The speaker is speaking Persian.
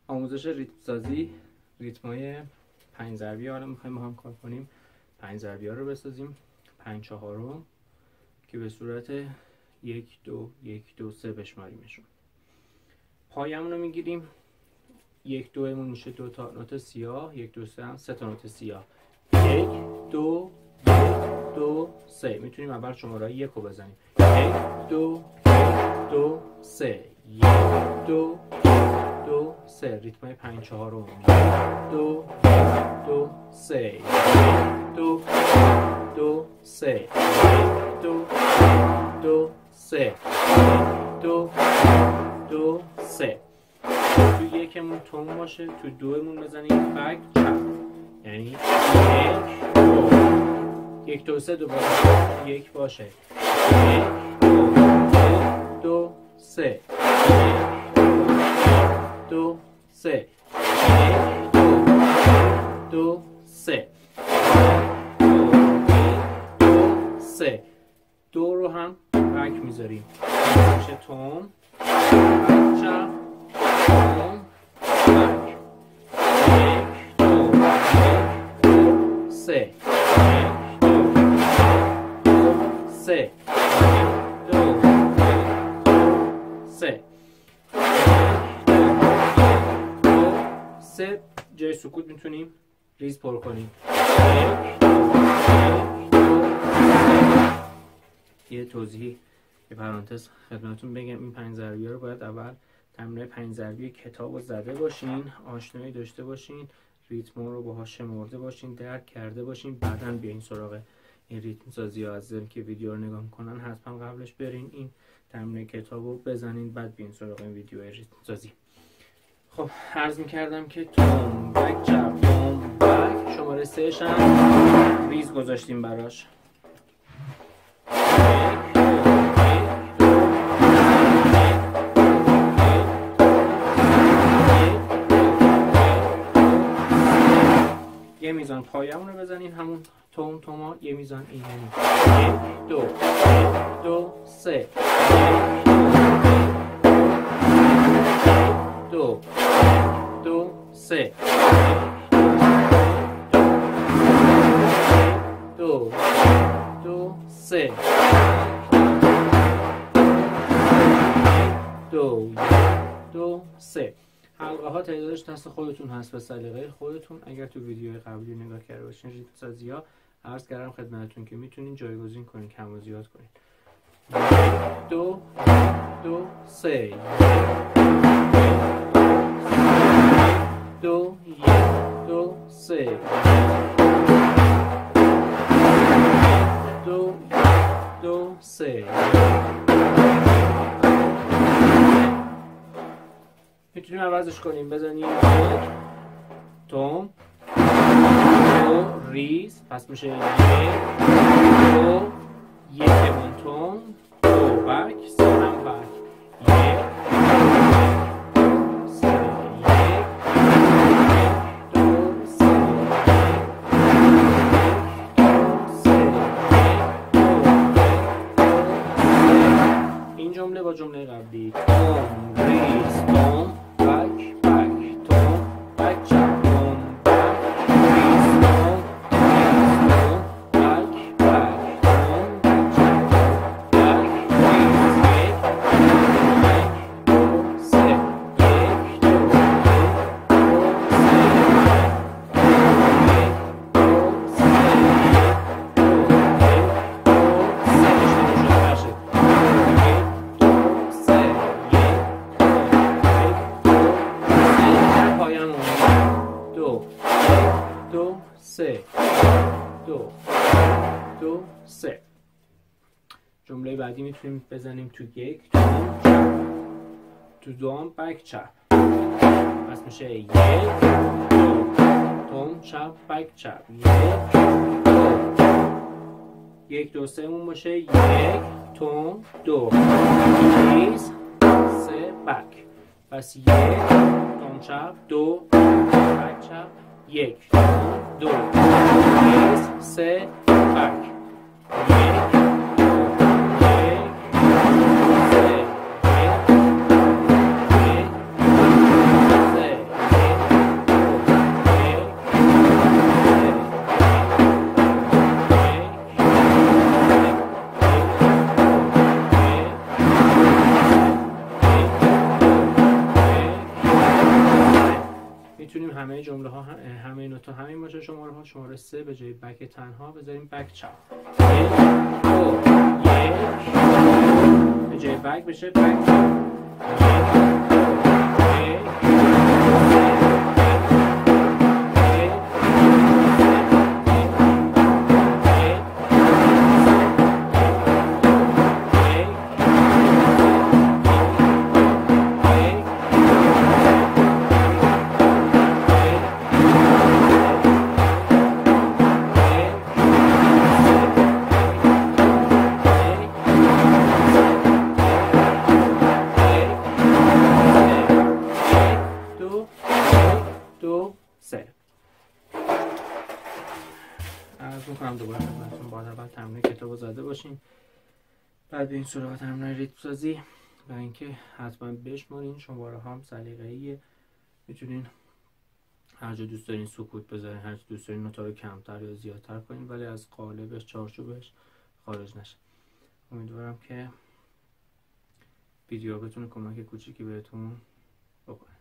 آموزش ریتم سازی، ریتمای 5 ضربی. حالا میخوایم با هم کار کنیم 5 ضربی ها رو بسازیم. 5 چهارم که به صورت 1 2 1 2 3 بشماریمشون. پایمون رو میگیریم. 1 2 مون میشه 2 تا نوت سیاه، 1 2 3 هم 3 تا نوت سیاه. 1 2 1 2 3. میتونیم اول شماره 1 رو بزنیم. 1 2 1 2 3 1 2 2 3. ریتمای 5 چهارم. 2 2 3 2 2 3 2 2 3 2 2 3. تو یکمون تون باشه، تو دومون بزنیم بک چپ، یعنی 1 2 3 دوباره 1 باشه. 1 2 3 2 3 2 3 3. دو رو هم بک میذاریم، میشه تون بک چپ تون بک. 1 2 3 3 2 3 3. جای سکوت میتونیم ریز پر کنیم. 1 یه توضیحی یه پرانتز خدمتتون بگم، این 5 ضربی رو باید اول تمرین 5 ضربی کتاب رو زده باشین، آشنایی داشته باشین، ریتم رو باهاش شمرده باشین، درک کرده باشین، بعداً بیاین سراغ این ریتم سازی ها. از که ویدیو رو نگاه میکنن حتما قبلش برین این تمرین کتاب رو بزنین، بعد بیاین سراغ این ویدیو ریتم سازی. خب عرض میکردم که توم بک چپ توم بک، شماره 3 هم ریز گذاشتیم براش. یه میزان پایمون رو بزنین، همون توم توما، یه میزان این، یعنی 1 2 2 3 2 2 3 2 2 3 2 2 3. حلقه ها تعدادش دست خودتون هست، به سلیقه خودتون. اگر تو ویدیوهای قبلی نگاه کرده باشین ریتم سازی ها، عرض کردم خدمتتون که میتونین جایگزین کنین، کم و زیاد کنین. 2 2 3 2 2 3 2 2 3. میتونیم عوضش کنیم، بزنیم 1 توم 2 ریز، پس میشه 1 2 1 توم 2 بک 3 هم بک 1 با جمله قبلی توم ریز توم بک بک توم بک چپ توم بک ریز توم بک بک توم بک چپ بک ریز 1 2 3 1 2 3. جمله بعدی میتونیم بزنیم تو 1 توم چپ، تو دوم بک چپ، پس میشه 1 2 توم چپ بک چپ 1 2 3 مون باشه 1 توم 2 ریز 3 بک، پس 1 توم چپ 2 بک چپ 1 2 ریز 3 بک 1 3 میتونیم همه جمله ها همه نوتا همین باشه. شماره ها شماره 3 به جای بک تنها بذاریم بک چپ، 1 2 1 به جای بک بشه بک چپ، 2 3. عرض میکنم دوباره خدمتتون باید اول تمرین کتاب رو زده باشین، بعد به این سراغ تمرین ریتم سازی و اینکه حتما بشمارین. شماره هم سلیقه‌ایه، میتونین هر جا دوست دارین سکوت بذارین، هر جا دوست دارین نوتا رو کمتر یا زیادتر کنین، ولی از قالبش چارچوبش خارج نشه. امیدوارم که ویدیو بتونه کمک کوچیکی بهتون بکنه.